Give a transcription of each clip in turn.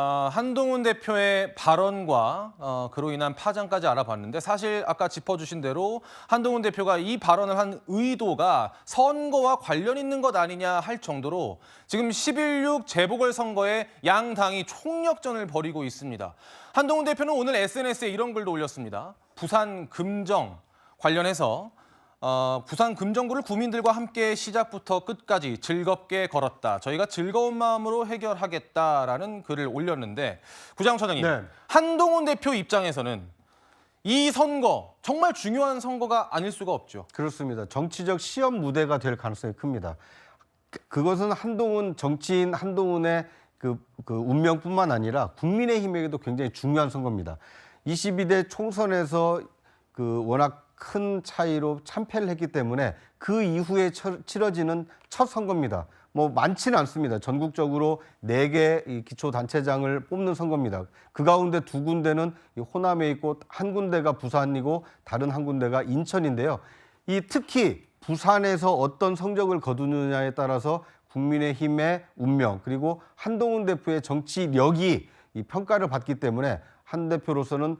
한동훈 대표의 발언과 그로 인한 파장까지 알아봤는데 사실 아까 짚어주신 대로 한동훈 대표가 이 발언을 한 의도가 선거와 관련 있는 것 아니냐 할 정도로 지금 11.6 재보궐선거에 양 당이 총력전을 벌이고 있습니다. 한동훈 대표는 오늘 SNS에 이런 글도 올렸습니다. 부산 금정 관련해서 부산 금정구를 구민들과 함께 시작부터 끝까지 즐겁게 걸었다. 저희가 즐거운 마음으로 해결하겠다라는 글을 올렸는데 구장처장님, 네. 한동훈 대표 입장에서는 이 선거 정말 중요한 선거가 아닐 수가 없죠. 그렇습니다. 정치적 시험 무대가 될 가능성이 큽니다. 그것은 한동훈 정치인 한동훈의 그 운명뿐만 아니라 국민의힘에게도 굉장히 중요한 선거입니다. 22대 총선에서 워낙 큰 차이로 참패를 했기 때문에 그 이후에 치러지는 첫 선거입니다. 뭐 많지는 않습니다. 전국적으로 4개 기초단체장을 뽑는 선거입니다. 그 가운데 2군데는 호남에 있고 한 군데가 부산이고 다른 한 군데가 인천인데요. 특히 부산에서 어떤 성적을 거두느냐에 따라서 국민의힘의 운명 그리고 한동훈 대표의 정치력이 평가를 받기 때문에 한 대표로서는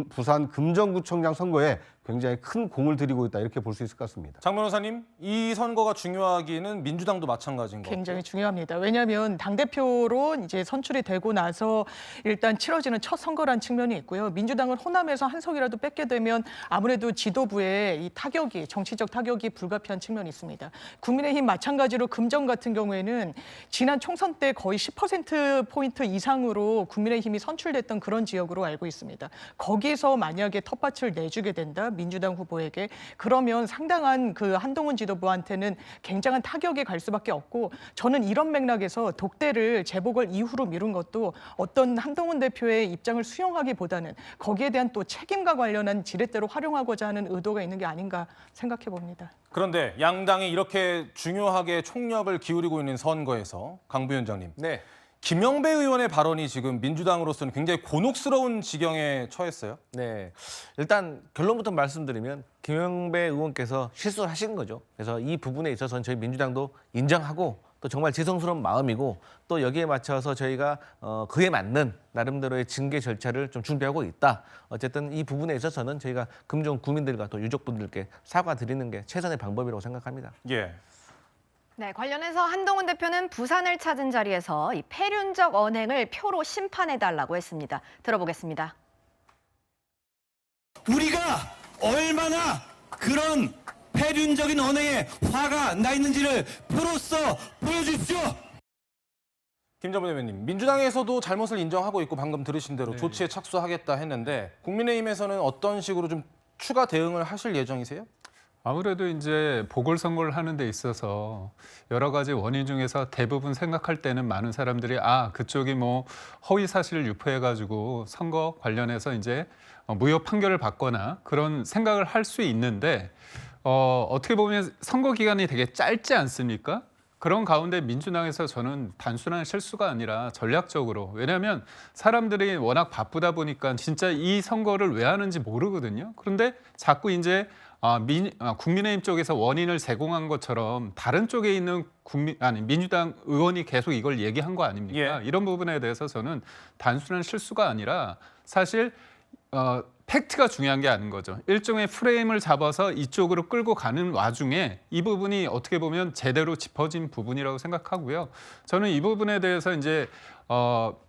부산 금정구청장 선거에 굉장히 큰 공을 들이고 있다 이렇게 볼 수 있을 것 같습니다. 장 변호사님, 이 선거가 중요하기는 민주당도 마찬가지인 것 같아요. 굉장히 중요합니다. 왜냐하면 당대표로 이제 선출이 되고 나서 일단 치러지는 첫 선거란 측면이 있고요. 민주당은 호남에서 한 석이라도 뺏게 되면 아무래도 지도부의 이 타격이, 정치적 타격이 불가피한 측면이 있습니다. 국민의힘 마찬가지로 금정 같은 경우에는 지난 총선 때 거의 10%포인트 이상으로 국민의힘이 선출됐던 그런 지역으로 알고 있습니다. 거기서 만약에 텃밭을 내주게 된다, 민주당 후보에게, 그러면 상당한 그 한동훈 지도부한테는 굉장한 타격이 갈 수밖에 없고, 저는 이런 맥락에서 독대를 재보궐 이후로 미룬 것도 어떤 한동훈 대표의 입장을 수용하기보다는 거기에 대한 또 책임과 관련한 지렛대로 활용하고자 하는 의도가 있는 게 아닌가 생각해 봅니다. 그런데 양당이 이렇게 중요하게 총력을 기울이고 있는 선거에서 강 부위원장님. 네. 김영배 의원의 발언이 지금 민주당으로서는 굉장히 곤혹스러운 지경에 처했어요. 네. 일단 결론부터 말씀드리면 김영배 의원께서 실수를 하신 거죠. 그래서 이 부분에 있어서는 저희 민주당도 인정하고 또 정말 죄송스러운 마음이고 또 여기에 맞춰서 저희가 그에 맞는 나름대로의 징계 절차를 좀 준비하고 있다. 어쨌든 이 부분에 있어서는 저희가 금정 구민들과 또 유족분들께 사과드리는 게 최선의 방법이라고 생각합니다. 예. 네, 관련해서 한동훈 대표는 부산을 찾은 자리에서 이 폐륜적 언행을 표로 심판해달라고 했습니다. 들어보겠습니다. 우리가 얼마나 그런 폐륜적인 언행에 화가 나 있는지를 표로써 보여주십시오. 김정분 의원님, 민주당에서도 잘못을 인정하고 있고 방금 들으신 대로 조치에 착수하겠다 했는데 국민의힘에서는 어떤 식으로 좀 추가 대응을 하실 예정이세요? 아무래도 이제 보궐선거를 하는 데 있어서 여러 가지 원인 중에서 대부분 생각할 때는 많은 사람들이 그쪽이 뭐 허위 사실을 유포해가지고 선거 관련해서 이제 무효 판결을 받거나 그런 생각을 할 수 있는데 어떻게 보면 선거 기간이 되게 짧지 않습니까? 그런 가운데 민주당에서 저는 단순한 실수가 아니라 전략적으로, 왜냐하면 사람들이 워낙 바쁘다 보니까 진짜 이 선거를 왜 하는지 모르거든요. 그런데 자꾸 이제 국민의힘 쪽에서 원인을 제공한 것처럼 다른 쪽에 있는 민주당 의원이 계속 이걸 얘기한 거 아닙니까? 예. 이런 부분에 대해서 저는 단순한 실수가 아니라 사실 팩트가 중요한 게 아닌 거죠. 일종의 프레임을 잡아서 이쪽으로 끌고 가는 와중에 이 부분이 어떻게 보면 제대로 짚어진 부분이라고 생각하고요. 저는 이 부분에 대해서 이제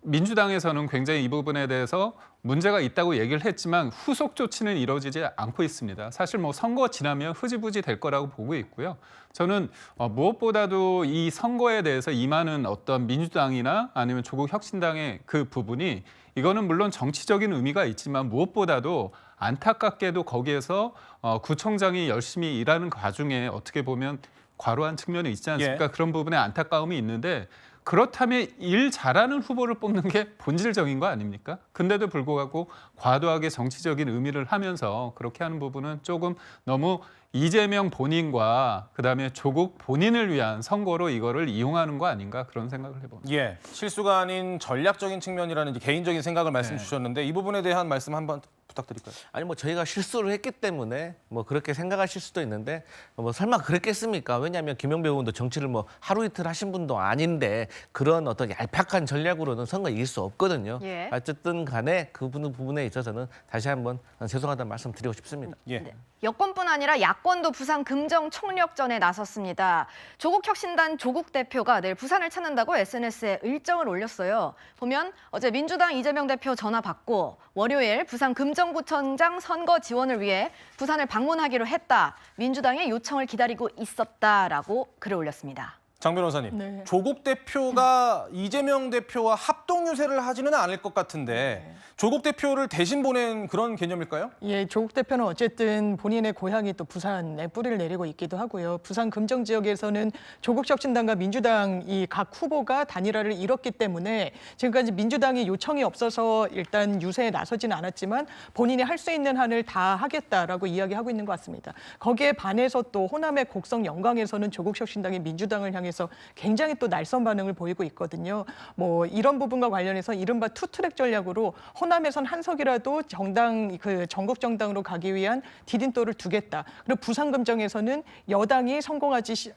민주당에서는 굉장히 이 부분에 대해서 문제가 있다고 얘기를 했지만 후속 조치는 이루어지지 않고 있습니다. 사실 뭐 선거 지나면 흐지부지 될 거라고 보고 있고요. 저는 무엇보다도 이 선거에 대해서 임하는 어떤 민주당이나 아니면 조국 혁신당의 그 부분이, 이거는 물론 정치적인 의미가 있지만 무엇보다도 안타깝게도 거기에서 구청장이 열심히 일하는 과정에 어떻게 보면 과로한 측면이 있지 않습니까? 예. 그런 부분에 안타까움이 있는데, 그렇다면 일 잘하는 후보를 뽑는 게 본질적인 거 아닙니까? 근데도 불구하고 과도하게 정치적인 의미를 하면서 그렇게 하는 부분은 조금 너무 이재명 본인과 그다음에 조국 본인을 위한 선거로 이거를 이용하는 거 아닌가 그런 생각을 해봅니다. 예, 실수가 아닌 전략적인 측면이라는 이제 개인적인 생각을 말씀 주셨는데 이 부분에 대한 말씀 한번 부탁드릴까요? 아니 뭐 저희가 실수를 했기 때문에 뭐 그렇게 생각하실 수도 있는데 뭐 설마 그랬겠습니까? 왜냐하면 김영배 의원도 정치를 뭐 하루 이틀 하신 분도 아닌데 그런 어떤 얄팍한 전략으로는 선거 이길 수 없거든요. 예. 어쨌든 간에 그 부분에 있어서는 다시 한번 죄송하다는 말씀 드리고 싶습니다. 예. 네. 여권뿐 아니라 야권도 부산 금정 총력전에 나섰습니다. 조국 혁신단 조국 대표가 내일 부산을 찾는다고 SNS에 일정을 올렸어요. 보면 어제 민주당 이재명 대표 전화 받고 월요일 부산 금정구청장 선거 지원을 위해 부산을 방문하기로 했다. 민주당의 요청을 기다리고 있었다라고 글을 올렸습니다. 장 변호사님, 네. 조국 대표가 이재명 대표와 합동 유세를 하지는 않을 것 같은데 조국 대표를 대신 보낸 그런 개념일까요? 예, 조국 대표는 어쨌든 본인의 고향이 또 부산에 뿌리를 내리고 있기도 하고요. 부산 금정 지역에서는 조국 혁신당과 민주당 이 각 후보가 단일화를 이뤘기 때문에 지금까지 민주당이 요청이 없어서 일단 유세에 나서지는 않았지만 본인이 할 수 있는 한을 다 하겠다라고 이야기하고 있는 것 같습니다. 거기에 반해서 또 호남의 곡성 영광에서는 조국 혁신당이 민주당을 향해서 굉장히 또 날선 반응을 보이고 있거든요. 뭐 이런 부분과 관련해서 이른바 투트랙 전략으로 호남에선 한석이라도 정당 그 전국 정당으로 가기 위한 디딤돌을 두겠다. 그리고 부산 금정에서는 여당이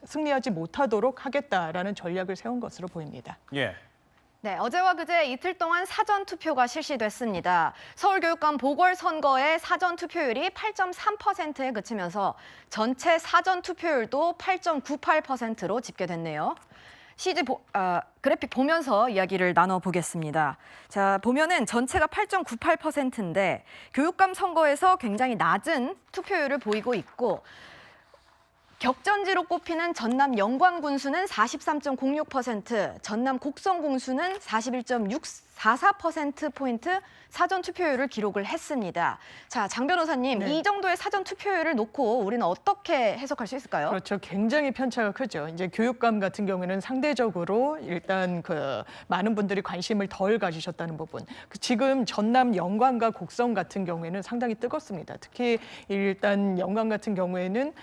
승리하지 못하도록 하겠다라는 전략을 세운 것으로 보입니다. 예. 네, 어제와 그제 이틀 동안 사전 투표가 실시됐습니다. 서울교육감 보궐선거의 사전 투표율이 8.3%에 그치면서 전체 사전 투표율도 8.98%로 집계됐네요. 그래픽 보면서 이야기를 나눠보겠습니다. 자, 보면은 전체가 8.98%인데 교육감 선거에서 굉장히 낮은 투표율을 보이고 있고 격전지로 꼽히는 전남 영광군수는 43.06%, 전남 곡성군수는 41.644%포인트 사전 투표율을 기록을 했습니다. 자, 장 변호사님, 네. 이 정도의 사전 투표율을 놓고 우리는 어떻게 해석할 수 있을까요? 그렇죠. 굉장히 편차가 크죠. 이제 교육감 같은 경우에는 상대적으로 일단 그 많은 분들이 관심을 덜 가지셨다는 부분. 지금 전남 영광과 곡성 같은 경우에는 상당히 뜨겁습니다. 특히 일단 영광 같은 경우에는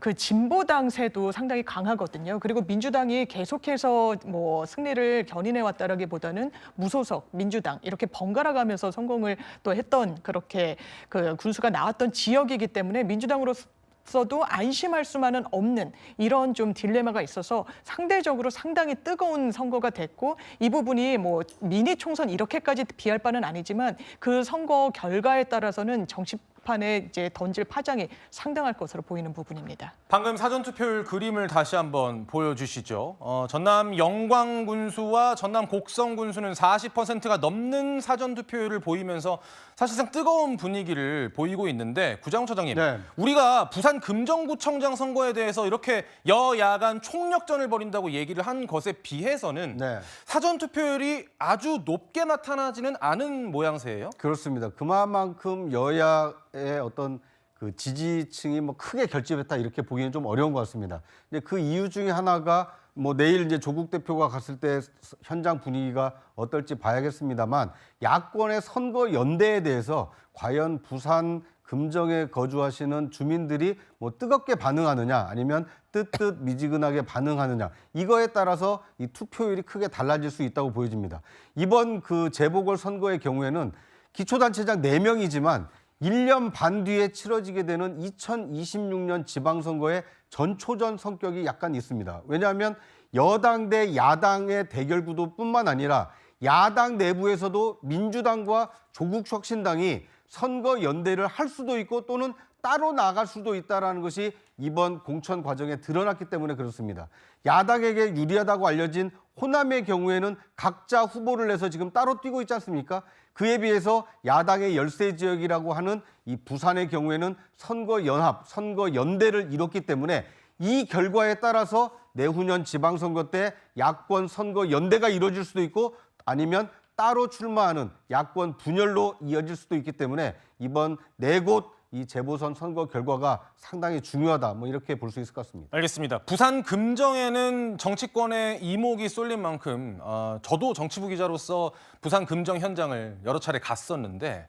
그 진보당세도 상당히 강하거든요. 그리고 민주당이 계속해서 뭐 승리를 견인해 왔다라기보다는 무소속 민주당 이렇게 번갈아가면서 성공을 또 했던 그렇게 그 군수가 나왔던 지역이기 때문에 민주당으로서도 안심할 수만은 없는 이런 좀 딜레마가 있어서 상대적으로 상당히 뜨거운 선거가 됐고 이 부분이 뭐 미니 총선 이렇게까지 비할 바는 아니지만 그 선거 결과에 따라서는 정치판에 이제 던질 파장이 상당할 것으로 보이는 부분입니다. 방금 사전투표율 그림을 다시 한번 보여주시죠. 전남 영광군수와 전남 곡성군수는 40%가 넘는 사전투표율을 보이면서 사실상 뜨거운 분위기를 보이고 있는데 구장훈 차장님, 네. 우리가 부산 금정구청장 선거에 대해서 이렇게 여야 간 총력전을 벌인다고 얘기를 한 것에 비해서는 네. 사전투표율이 아주 높게 나타나지는 않은 모양새예요. 그렇습니다. 그만큼 여야의 어떤 그 지지층이 뭐 크게 결집했다 이렇게 보기는 좀 어려운 것 같습니다. 근데 그 이유 중에 하나가 뭐 내일 이제 조국 대표가 갔을 때 현장 분위기가 어떨지 봐야겠습니다만 야권의 선거 연대에 대해서 과연 부산 금정에 거주하시는 주민들이 뭐 뜨겁게 반응하느냐 아니면 뜨뜻 미지근하게 반응하느냐 이거에 따라서 이 투표율이 크게 달라질 수 있다고 보여집니다. 이번 그 재보궐 선거의 경우에는 기초단체장 4명이지만 1년 반 뒤에 치러지게 되는 2026년 지방선거의 전초전 성격이 약간 있습니다. 왜냐하면 여당 대 야당의 대결 구도뿐만 아니라 야당 내부에서도 민주당과 조국 혁신당이 선거 연대를 할 수도 있고 또는 따로 나갈 수도 있다는 것이 이번 공천 과정에 드러났기 때문에 그렇습니다. 야당에게 유리하다고 알려진 호남의 경우에는 각자 후보를 내서 지금 따로 뛰고 있지 않습니까? 그에 비해서 야당의 열세 지역이라고 하는 이 부산의 경우에는 선거 연합, 선거 연대를 이뤘기 때문에 이 결과에 따라서 내후년 지방선거 때 야권 선거 연대가 이루어질 수도 있고 아니면 따로 출마하는 야권 분열로 이어질 수도 있기 때문에 이번 4곳 이 재보선 선거 결과가 상당히 중요하다. 뭐 이렇게 볼 수 있을 것 같습니다. 알겠습니다. 부산 금정에는 정치권의 이목이 쏠린 만큼 저도 정치부 기자로서 부산 금정 현장을 여러 차례 갔었는데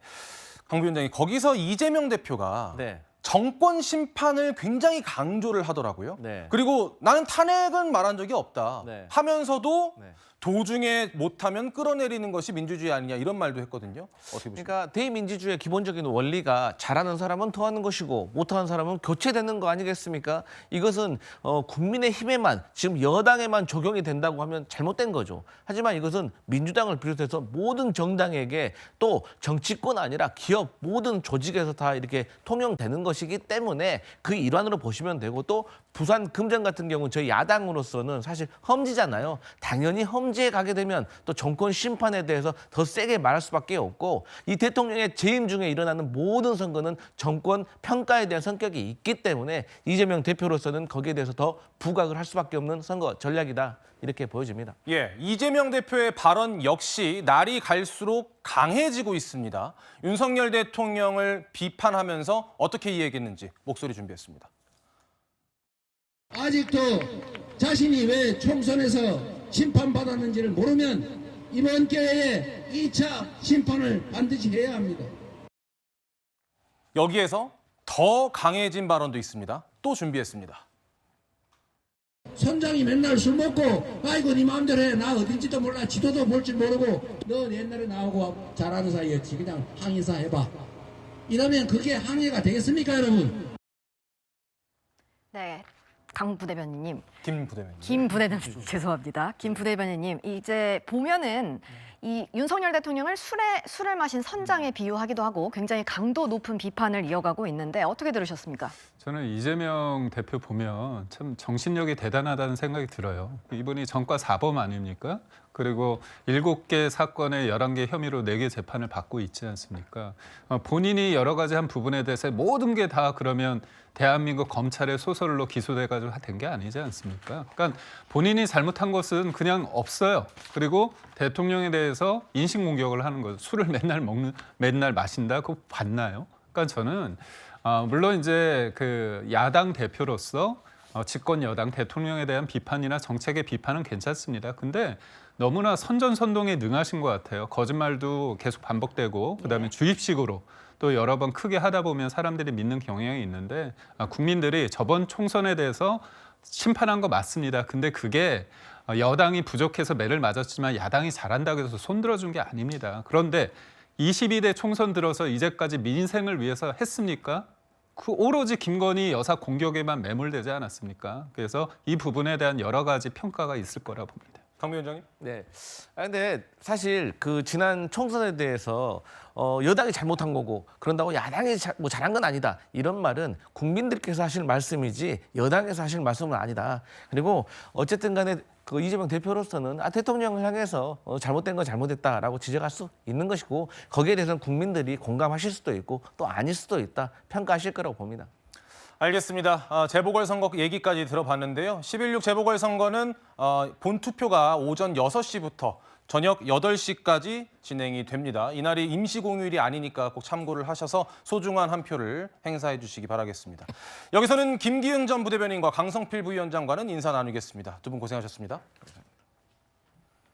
강 위원장이 거기서 이재명 대표가 네. 정권 심판을 굉장히 강조를 하더라고요. 네. 그리고 나는 탄핵은 말한 적이 없다 네. 하면서도 네. 도중에 못하면 끌어내리는 것이 민주주의 아니냐 이런 말도 했거든요. 어떻게 보십니까? 그러니까 대의민주주의의 기본적인 원리가 잘하는 사람은 더하는 것이고 못하는 사람은 교체되는 거 아니겠습니까? 이것은 국민의힘에만 지금 여당에만 적용이 된다고 하면 잘못된 거죠. 하지만 이것은 민주당을 비롯해서 모든 정당에게 또 정치권 아니라 기업 모든 조직에서 다 이렇게 통용되는 것이기 때문에 그 일환으로 보시면 되고 또 부산 금정 같은 경우 저희 야당으로서는 사실 험지잖아요. 당연히 험지에 가게 되면 또 정권 심판에 대해서 더 세게 말할 수밖에 없고 이 대통령의 재임 중에 일어나는 모든 선거는 정권 평가에 대한 성격이 있기 때문에 이재명 대표로서는 거기에 대해서 더 부각을 할 수밖에 없는 선거 전략이다 이렇게 보여집니다. 예, 이재명 대표의 발언 역시 날이 갈수록 강해지고 있습니다. 윤석열 대통령을 비판하면서 어떻게 이야기했는지 목소리 준비했습니다. 아직도 자신이 왜 총선에서 심판받았는지를 모르면 이번 기회에 2차 심판을 반드시 해야 합니다. 여기에서 더 강해진 발언도 있습니다. 또 준비했습니다. 선장이 맨날 술 먹고 아이고 네 마음대로 해. 나 어딘지도 몰라. 지도도 볼 줄 모르고 너 옛날에 나하고 잘하는 사이였지. 그냥 항의사 해봐. 이러면 그게 항의가 되겠습니까 여러분? 네. 강 부대변인님, 김 부대변인. 김 부대변인 죄송합니다. 김 부대변인님, 이제 보면은 이 윤석열 대통령을 술을 마신 선장에 비유하기도 하고 굉장히 강도 높은 비판을 이어가고 있는데 어떻게 들으셨습니까? 저는 이재명 대표 보면 참 정신력이 대단하다는 생각이 들어요. 이분이 전과 4범 아닙니까? 그리고 7개 사건에 11개 혐의로 4개 재판을 받고 있지 않습니까? 본인이 여러 가지 한 부분에 대해서 모든 게 다 그러면 대한민국 검찰의 소설로 기소돼가지고 된 게 아니지 않습니까? 그러니까 본인이 잘못한 것은 그냥 없어요. 그리고 대통령에 대해서 인신공격을 하는 거죠. 술을 맨날 마신다? 그거 봤나요? 그러니까 저는 물론 이제 그 야당 대표로서 집권 여당 대통령에 대한 비판이나 정책의 비판은 괜찮습니다. 근데 너무나 선전선동에 능하신 것 같아요. 거짓말도 계속 반복되고 그다음에 주입식으로 또 여러 번 크게 하다 보면 사람들이 믿는 경향이 있는데 국민들이 저번 총선에 대해서 심판한 거 맞습니다. 근데 그게 여당이 부족해서 매를 맞았지만 야당이 잘한다고 해서 손들어준 게 아닙니다. 그런데 22대 총선 들어서 이제까지 민생을 위해서 했습니까? 그 오로지 김건희 여사 공격에만 매몰되지 않았습니까? 그래서 이 부분에 대한 여러 가지 평가가 있을 거라 봅니다. 강 위원장님? 네. 근데 사실 그 지난 총선에 대해서 여당이 잘못한 거고 그런다고 야당이 뭐 잘한 건 아니다. 이런 말은 국민들께서 하실 말씀이지 여당에서 하실 말씀은 아니다. 그리고 어쨌든 간에 그 이재명 대표로서는 대통령을 향해서 잘못된 건 잘못했다라고 지적할 수 있는 것이고 거기에 대해서는 국민들이 공감하실 수도 있고 또 아닐 수도 있다. 평가하실 거라고 봅니다. 알겠습니다. 재보궐선거 얘기까지 들어봤는데요. 11.6 재보궐선거는 본투표가 오전 6시부터 저녁 8시까지 진행이 됩니다. 이날이 임시공휴일이 아니니까 꼭 참고를 하셔서 소중한 한 표를 행사해 주시기 바라겠습니다. 여기서는 김기흥 전 부대변인과 강성필 부위원장과는 인사 나누겠습니다. 두 분 고생하셨습니다.